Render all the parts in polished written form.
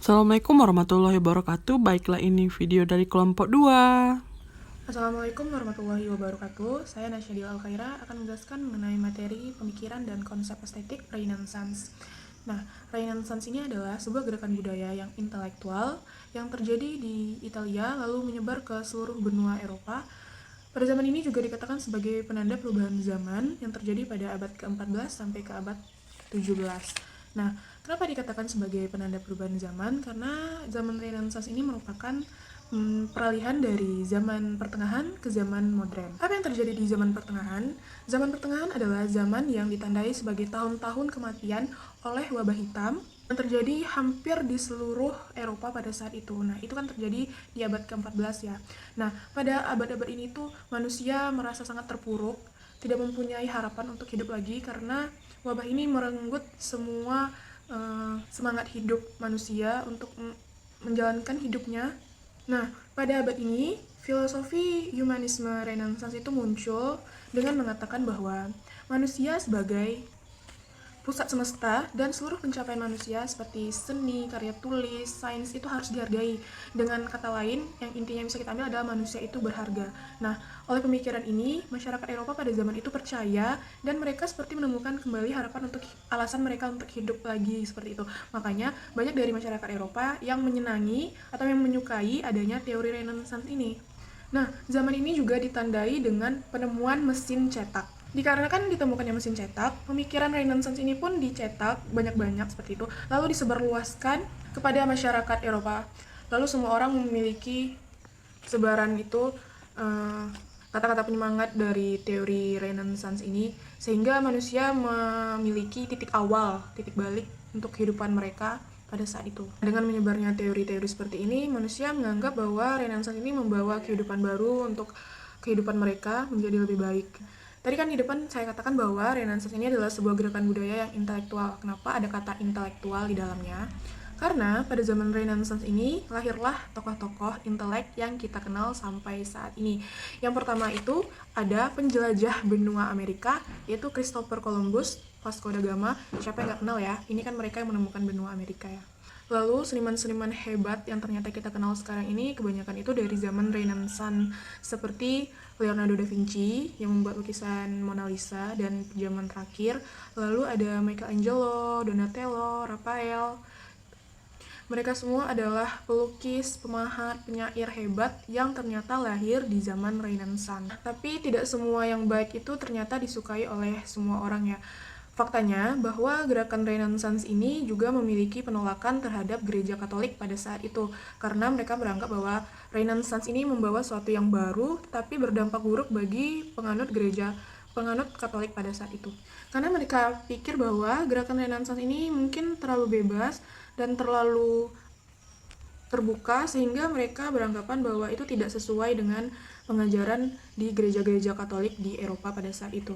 Assalamualaikum warahmatullahi wabarakatuh. Baiklah, ini video dari kelompok 2. Assalamualaikum warahmatullahi wabarakatuh. Saya Nasyadil Al-Khaira akan menjelaskan mengenai materi pemikiran dan konsep estetik Renaissance. Nah, Renaissance ini adalah sebuah gerakan budaya yang intelektual yang terjadi di Italia lalu menyebar ke seluruh benua Eropa. Pada zaman ini juga dikatakan sebagai penanda perubahan zaman yang terjadi pada abad ke-14 sampai ke abad 17. Nah, kenapa dikatakan sebagai penanda perubahan zaman? Karena zaman Renaissance ini merupakan peralihan dari zaman pertengahan ke zaman modern. Apa yang terjadi di zaman pertengahan? Zaman pertengahan adalah zaman yang ditandai sebagai tahun-tahun kematian oleh wabah hitam yang terjadi hampir di seluruh Eropa pada saat itu. Nah, itu kan terjadi di abad ke-14 ya. Nah, pada abad-abad ini tuh manusia merasa sangat terpuruk, tidak mempunyai harapan untuk hidup lagi karena wabah ini merenggut semua semangat hidup manusia untuk menjalankan hidupnya. Nah, pada abad ini, filosofi humanisme Renaissance itu muncul dengan mengatakan bahwa manusia sebagai pusat semesta dan seluruh pencapaian manusia seperti seni, karya tulis, sains itu harus dihargai. Dengan kata lain, yang intinya bisa kita ambil adalah manusia itu berharga. Nah, oleh pemikiran ini, masyarakat Eropa pada zaman itu percaya dan mereka seperti menemukan kembali harapan untuk alasan mereka untuk hidup lagi seperti itu. Makanya, banyak dari masyarakat Eropa yang menyenangi atau yang menyukai adanya teori Renaissance ini. Nah, zaman ini juga ditandai dengan penemuan mesin cetak. Dikarenakan ditemukannya mesin cetak, pemikiran Renaissance ini pun dicetak banyak-banyak seperti itu, lalu disebarluaskan kepada masyarakat Eropa. Lalu semua orang memiliki sebaran itu kata-kata penyemangat dari teori Renaissance ini, sehingga manusia memiliki titik awal, titik balik untuk kehidupan mereka pada saat itu. Dengan menyebarnya teori-teori seperti ini, manusia menganggap bahwa Renaissance ini membawa kehidupan baru untuk kehidupan mereka menjadi lebih baik. Tadi kan di depan saya katakan bahwa Renaissance ini adalah sebuah gerakan budaya yang intelektual. Kenapa ada kata intelektual di dalamnya? Karena pada zaman Renaissance ini lahirlah tokoh-tokoh intelek yang kita kenal sampai saat ini. Yang pertama itu ada penjelajah benua Amerika, yaitu Christopher Columbus, Vasco da Gama. Siapa yang nggak kenal ya? Ini kan mereka yang menemukan benua Amerika ya. Lalu seniman-seniman hebat yang ternyata kita kenal sekarang ini kebanyakan itu dari zaman Renaissance, seperti Leonardo da Vinci yang membuat lukisan Mona Lisa dan zaman terakhir. Lalu ada Michelangelo, Donatello, Raphael. Mereka semua adalah pelukis, pemahat, penyair hebat yang ternyata lahir di zaman Renaissance. Tapi tidak semua yang baik itu ternyata disukai oleh semua orang ya. Faktanya bahwa gerakan Renaissance ini juga memiliki penolakan terhadap gereja Katolik pada saat itu, karena mereka beranggap bahwa Renaissance ini membawa sesuatu yang baru tapi berdampak buruk bagi penganut Katolik pada saat itu. Karena mereka pikir bahwa gerakan Renaissance ini mungkin terlalu bebas dan terlalu terbuka, sehingga mereka beranggapan bahwa itu tidak sesuai dengan pengajaran di gereja-gereja Katolik di Eropa pada saat itu.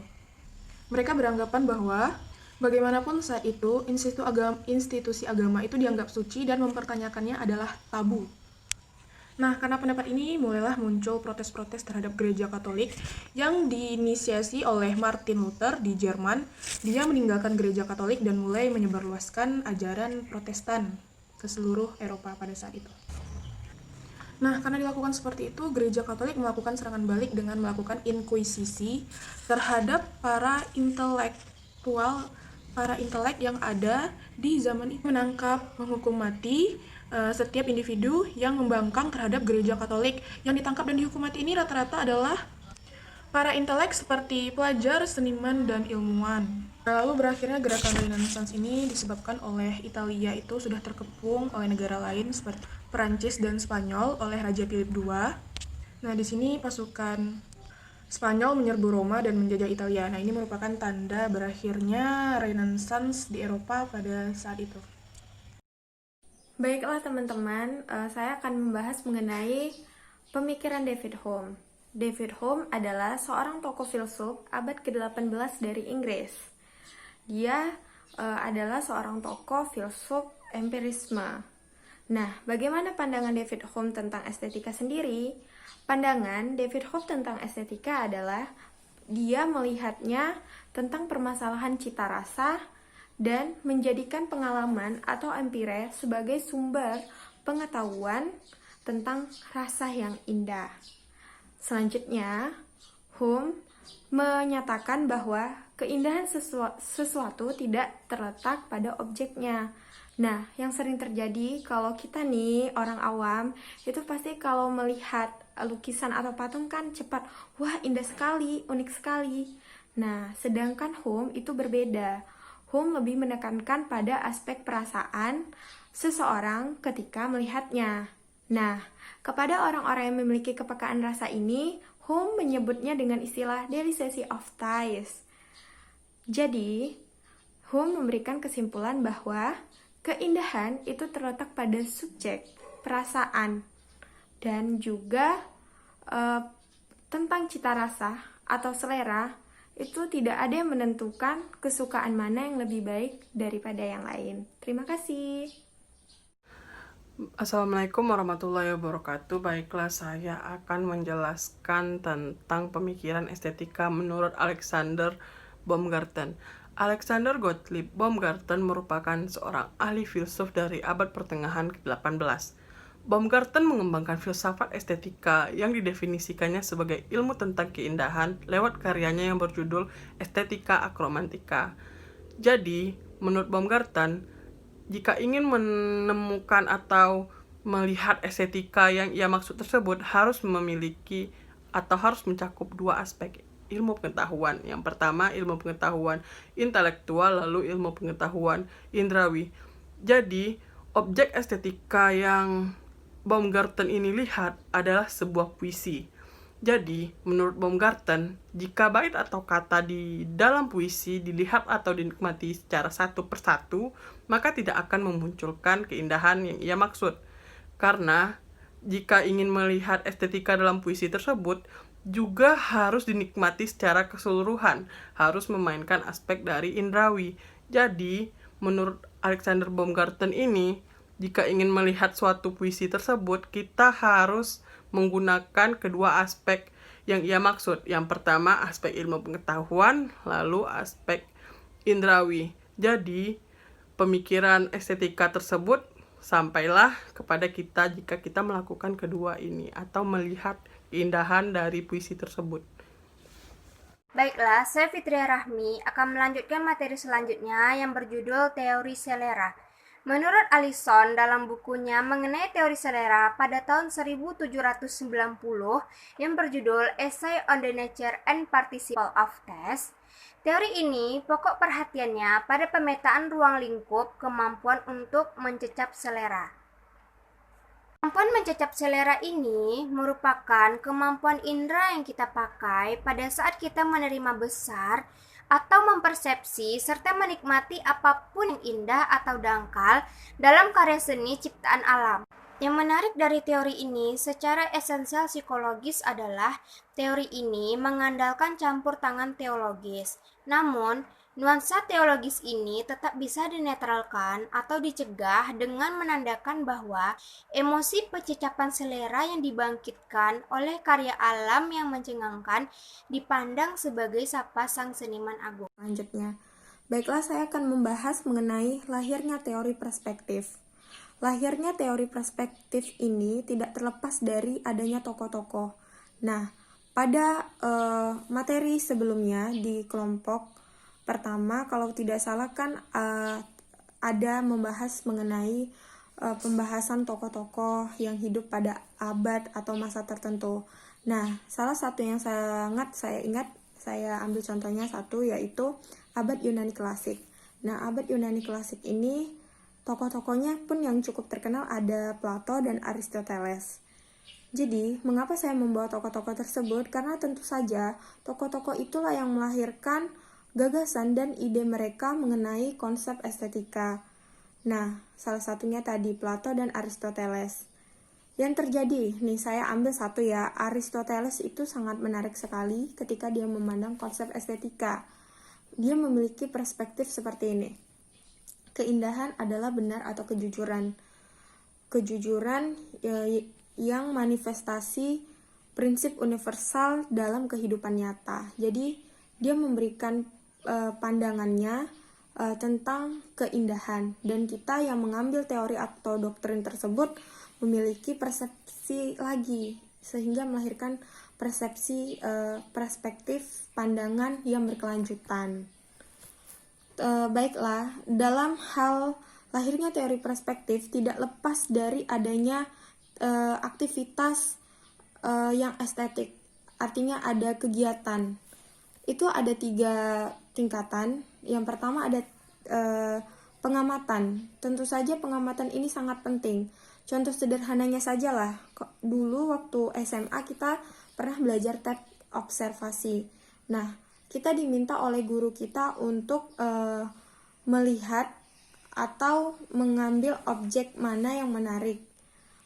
Mereka beranggapan bahwa bagaimanapun saat itu institusi agama itu dianggap suci dan mempertanyakannya adalah tabu. Nah, karena pendapat ini mulailah muncul protes-protes terhadap gereja Katolik yang diinisiasi oleh Martin Luther di Jerman. Dia meninggalkan gereja Katolik dan mulai menyebarluaskan ajaran Protestan ke seluruh Eropa pada saat itu. Nah, karena dilakukan seperti itu, gereja Katolik melakukan serangan balik dengan melakukan inkuisisi terhadap para intelek yang ada di zaman itu, menangkap, menghukum mati setiap individu yang membangkang terhadap gereja Katolik. Yang ditangkap dan dihukum mati ini rata-rata adalah para intelek seperti pelajar, seniman, dan ilmuwan. Lalu berakhirnya gerakan Renaissance ini disebabkan oleh Italia itu sudah terkepung oleh negara lain seperti Perancis dan Spanyol oleh Raja Philip II. Nah, di sini pasukan Spanyol menyerbu Roma dan menjajah Italia. Nah, ini merupakan tanda berakhirnya Renaissance di Eropa pada saat itu. Baiklah teman-teman, saya akan membahas mengenai pemikiran David Hume. David Hume adalah seorang tokoh filsuf abad ke-18 dari Inggris. Dia adalah seorang tokoh filsuf empirisme. Nah, bagaimana pandangan David Hume tentang estetika sendiri? Pandangan David Hume tentang estetika adalah dia melihatnya tentang permasalahan cita rasa dan menjadikan pengalaman atau empire sebagai sumber pengetahuan tentang rasa yang indah. Selanjutnya, Hume menyatakan bahwa keindahan sesuatu tidak terletak pada objeknya. Nah, yang sering terjadi kalau kita nih orang awam, itu pasti kalau melihat lukisan atau patung kan cepat, wah indah sekali, unik sekali. Nah, sedangkan Hume itu berbeda. Hume lebih menekankan pada aspek perasaan seseorang ketika melihatnya. Nah, kepada orang-orang yang memiliki kepekaan rasa ini, Hume menyebutnya dengan istilah delicacy of taste. Jadi, Hume memberikan kesimpulan bahwa keindahan itu terletak pada subjek, perasaan, dan juga tentang cita rasa atau selera. Itu tidak ada yang menentukan kesukaan mana yang lebih baik daripada yang lain. Terima kasih. Assalamualaikum warahmatullahi wabarakatuh. Baiklah, saya akan menjelaskan tentang pemikiran estetika menurut Alexander Baumgarten. Alexander Gottlieb Baumgarten merupakan seorang ahli filsuf dari abad pertengahan ke-18. Baumgarten mengembangkan filsafat estetika yang didefinisikannya sebagai ilmu tentang keindahan lewat karyanya yang berjudul Estetika Akromantika. Jadi, menurut Baumgarten, jika ingin menemukan atau melihat estetika yang ia maksud tersebut harus memiliki atau harus mencakup dua aspek ilmu pengetahuan. Yang pertama, ilmu pengetahuan intelektual, lalu ilmu pengetahuan indrawi. Jadi, objek estetika yang Baumgarten ini lihat adalah sebuah puisi. Jadi, menurut Baumgarten, jika bait atau kata di dalam puisi dilihat atau dinikmati secara satu persatu, maka tidak akan memunculkan keindahan yang ia maksud. Karena, jika ingin melihat estetika dalam puisi tersebut, juga harus dinikmati secara keseluruhan, harus memainkan aspek dari indrawi. Jadi, menurut Alexander Baumgarten ini, jika ingin melihat suatu puisi tersebut, kita harus menggunakan kedua aspek yang ia maksud. Yang pertama, aspek ilmu pengetahuan, lalu aspek indrawi. Jadi, pemikiran estetika tersebut sampailah kepada kita jika kita melakukan kedua ini atau melihat keindahan dari puisi tersebut. Baiklah, saya Fitria Rahmi akan melanjutkan materi selanjutnya yang berjudul Teori Selera. Menurut Allison dalam bukunya mengenai teori selera pada tahun 1790 yang berjudul Essay on the Nature and Participle of Taste, teori ini pokok perhatiannya pada pemetaan ruang lingkup kemampuan untuk mencecap selera. Kemampuan mencecap selera ini merupakan kemampuan indera yang kita pakai pada saat kita menerima besar atau mempersepsi serta menikmati apapun yang indah atau dangkal dalam karya seni ciptaan alam. Yang menarik dari teori ini secara esensial psikologis adalah teori ini mengandalkan campur tangan teologis. Namun, nuansa teologis ini tetap bisa dinetralkan atau dicegah dengan menandakan bahwa emosi pencecapan selera yang dibangkitkan oleh karya alam yang mencengangkan dipandang sebagai sapa sang seniman agung. Selanjutnya, baiklah saya akan membahas mengenai lahirnya teori perspektif. Lahirnya teori perspektif ini tidak terlepas dari adanya tokoh-tokoh. Nah, pada materi sebelumnya di kelompok pertama, kalau tidak salah kan ada membahas mengenai pembahasan tokoh-tokoh yang hidup pada abad atau masa tertentu. Nah, salah satu yang sangat saya ingat, saya ambil contohnya satu, yaitu abad Yunani klasik. Nah, abad Yunani klasik ini tokoh-tokohnya pun yang cukup terkenal ada Plato dan Aristoteles. Jadi, mengapa saya membawa tokoh-tokoh tersebut? Karena tentu saja tokoh-tokoh itulah yang melahirkan gagasan dan ide mereka mengenai konsep estetika. Nah, salah satunya tadi Plato dan Aristoteles. Yang terjadi, nih saya ambil satu ya, Aristoteles itu sangat menarik sekali ketika dia memandang konsep estetika. Dia memiliki perspektif seperti ini. Keindahan adalah benar atau kejujuran. Kejujuran yang manifestasi prinsip universal dalam kehidupan nyata. Jadi, dia memberikan pandangannya tentang keindahan, dan kita yang mengambil teori atau doktrin tersebut memiliki persepsi lagi sehingga melahirkan perspektif pandangan yang berkelanjutan. Baiklah, dalam hal lahirnya teori perspektif tidak lepas dari adanya aktivitas yang estetik, artinya ada kegiatan. Itu ada 3 tingkatan. Yang pertama ada pengamatan. Tentu saja pengamatan ini sangat penting. Contoh sederhananya sajalah, dulu waktu SMA kita pernah belajar tab observasi. Nah, kita diminta oleh guru kita untuk melihat atau mengambil objek mana yang menarik.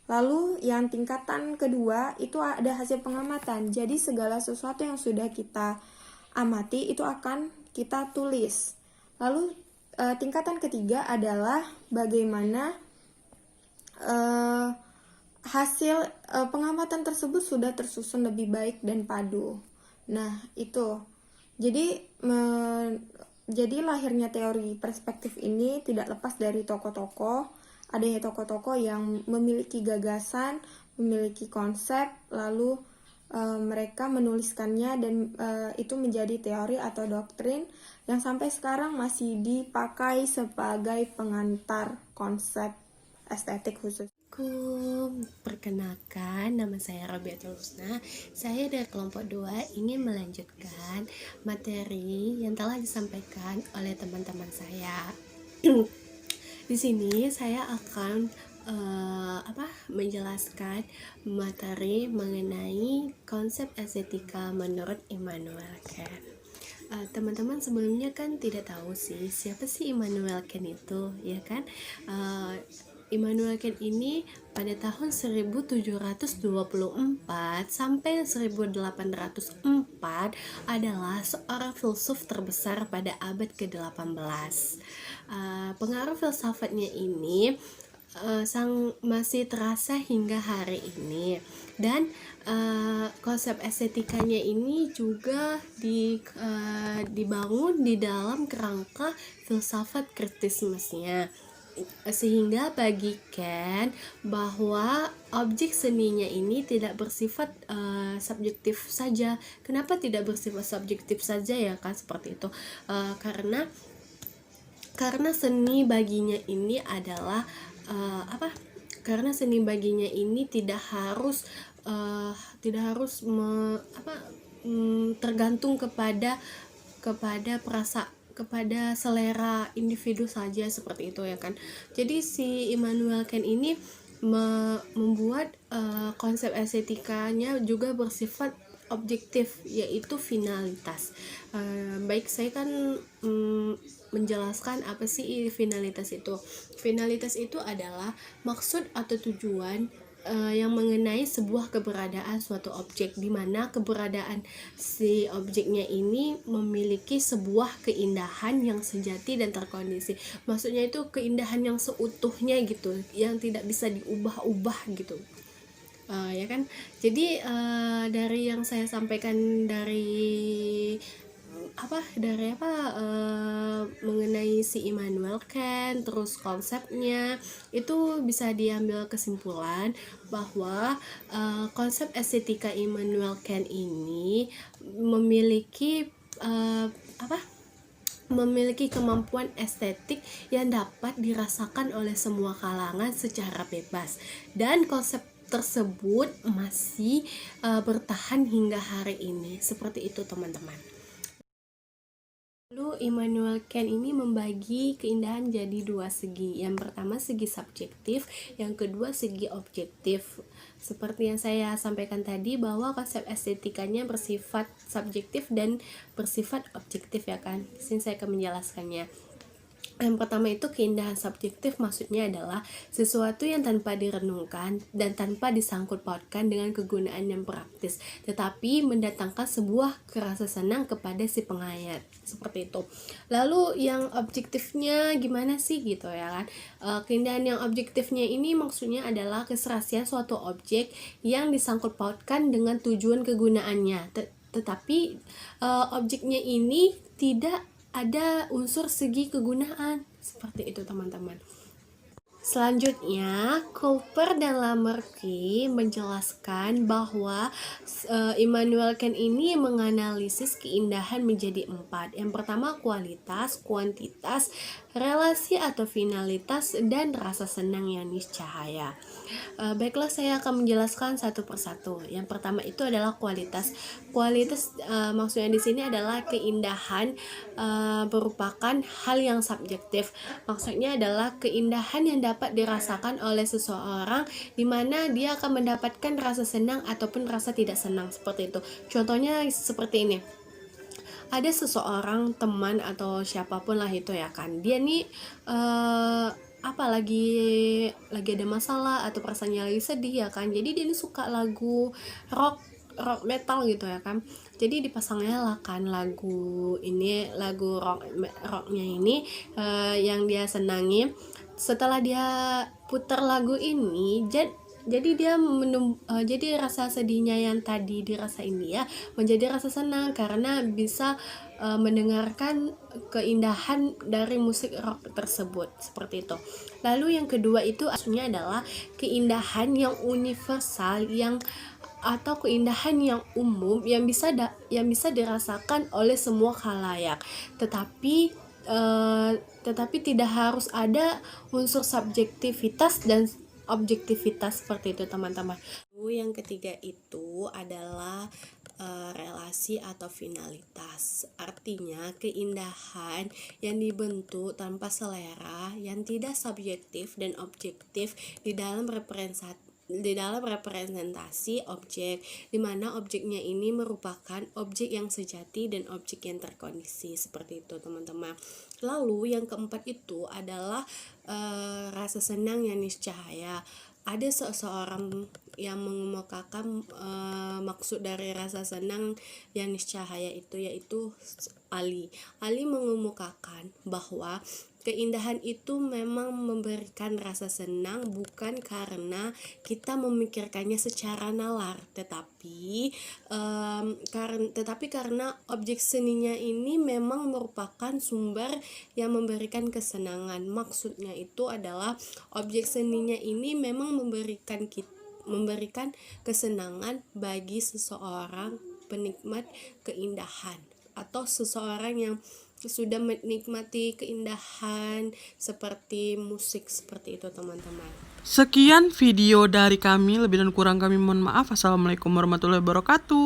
Lalu yang tingkatan kedua itu ada hasil pengamatan. Jadi segala sesuatu yang sudah kita amati itu akan kita tulis. Lalu tingkatan ketiga adalah bagaimana hasil pengamatan tersebut sudah tersusun lebih baik dan padu. Nah, itu. Jadi lahirnya teori perspektif ini tidak lepas dari tokoh-tokoh. Adanya tokoh-tokoh yang memiliki gagasan, memiliki konsep, lalu mereka menuliskannya dan itu menjadi teori atau doktrin yang sampai sekarang masih dipakai sebagai pengantar konsep estetik khusus. Perkenalkan, nama saya Rabiatul Husna. Saya dari kelompok 2 ingin melanjutkan materi yang telah disampaikan oleh teman-teman saya. Di sini saya akan menjelaskan materi mengenai konsep estetika menurut Immanuel Kant. Teman-teman sebelumnya kan tidak tahu sih siapa sih Immanuel Kant itu, ya kan? Immanuel Kant ini pada tahun 1724 sampai 1804 adalah seorang filsuf terbesar pada abad ke-18. Pengaruh filsafatnya ini masih terasa hingga hari ini, dan konsep estetikanya ini juga dibangun di dalam kerangka filsafat kritisismenya, sehingga bagi Kant bahwa objek seninya ini tidak bersifat subjektif saja. Kenapa tidak bersifat subjektif saja ya kan, seperti itu? Karena seni baginya ini adalah karena seni baginya ini tidak harus tergantung kepada selera individu saja, seperti itu ya kan. Jadi si Immanuel Kant ini membuat konsep estetikanya juga bersifat objektif, yaitu finalitas. Baik, saya kan menjelaskan apa sih finalitas itu. Finalitas itu adalah maksud atau tujuan yang mengenai sebuah keberadaan suatu objek, di mana keberadaan si objeknya ini memiliki sebuah keindahan yang sejati dan terkondisi. Maksudnya itu keindahan yang seutuhnya gitu, yang tidak bisa diubah-ubah gitu. Ya kan. Jadi dari yang saya sampaikan mengenai si Immanuel Kant, terus konsepnya, itu bisa diambil kesimpulan bahwa konsep estetika Immanuel Kant ini memiliki kemampuan estetik yang dapat dirasakan oleh semua kalangan secara bebas, dan konsep tersebut masih bertahan hingga hari ini. Seperti itu teman-teman. Lalu Immanuel Kant ini membagi keindahan jadi 2 segi. Yang pertama segi subjektif, yang kedua segi objektif. Seperti yang saya sampaikan tadi, bahwa konsep estetikanya bersifat subjektif dan bersifat objektif ya kan. Di sini saya akan menjelaskannya. Yang pertama itu keindahan subjektif, maksudnya adalah sesuatu yang tanpa direnungkan dan tanpa disangkut pautkan dengan kegunaan yang praktis, tetapi mendatangkan sebuah kerasa senang kepada si penghayat, seperti itu. Lalu yang objektifnya gimana sih gitu ya kan? Keindahan yang objektifnya ini maksudnya adalah keserasian suatu objek yang disangkut pautkan dengan tujuan kegunaannya, tetapi objeknya ini tidak ada unsur segi kegunaan. Seperti itu teman-teman. Selanjutnya, Cooper dan Lamarck menjelaskan bahwa Immanuel Kant ini menganalisis keindahan menjadi 4. Yang pertama kualitas, kuantitas, relasi atau finalitas, dan rasa senang yang niscaya. Baiklah, saya akan menjelaskan satu persatu. Yang pertama itu adalah kualitas. Kualitas maksudnya di sini adalah keindahan merupakan hal yang subjektif. Maksudnya adalah keindahan yang dapat dirasakan oleh seseorang, di mana dia akan mendapatkan rasa senang ataupun rasa tidak senang, seperti itu. Contohnya seperti ini. Ada seseorang teman atau siapapun lah itu ya kan, dia nih lagi ada masalah atau perasaannya lagi sedih ya kan, jadi dia nih suka lagu rock metal gitu ya kan, jadi dipasangnya lah kan lagu rocknya ini yang dia senangi. Setelah dia putar lagu ini, jadi dia jadi rasa sedihnya yang tadi dirasain dia menjadi rasa senang karena bisa mendengarkan keindahan dari musik rock tersebut, seperti itu. Lalu yang kedua itu aslinya adalah keindahan yang universal atau keindahan yang umum yang bisa dirasakan oleh semua khalayak, tetapi tidak harus ada unsur subjektivitas dan objektivitas, seperti itu teman-teman. Yang ketiga itu adalah relasi atau finalitas, artinya keindahan yang dibentuk tanpa selera, yang tidak subjektif dan objektif di dalam representasi objek, di mana objeknya ini merupakan objek yang sejati dan objek yang terkondisi, seperti itu teman-teman. Lalu yang keempat itu adalah rasa senang yang niscaya. Ada seseorang yang mengemukakan maksud dari rasa senang yang niscaya itu, yaitu Ali mengemukakan bahwa keindahan itu memang memberikan rasa senang bukan karena kita memikirkannya secara nalar, tetapi karena objek seninya ini memang merupakan sumber yang memberikan kesenangan. Maksudnya itu adalah objek seninya ini memang memberikan kesenangan bagi seseorang penikmat keindahan atau seseorang yang sudah menikmati keindahan seperti musik, seperti itu teman-teman. Sekian video dari kami, lebih dan kurang kami mohon maaf. Assalamualaikum warahmatullahi wabarakatuh.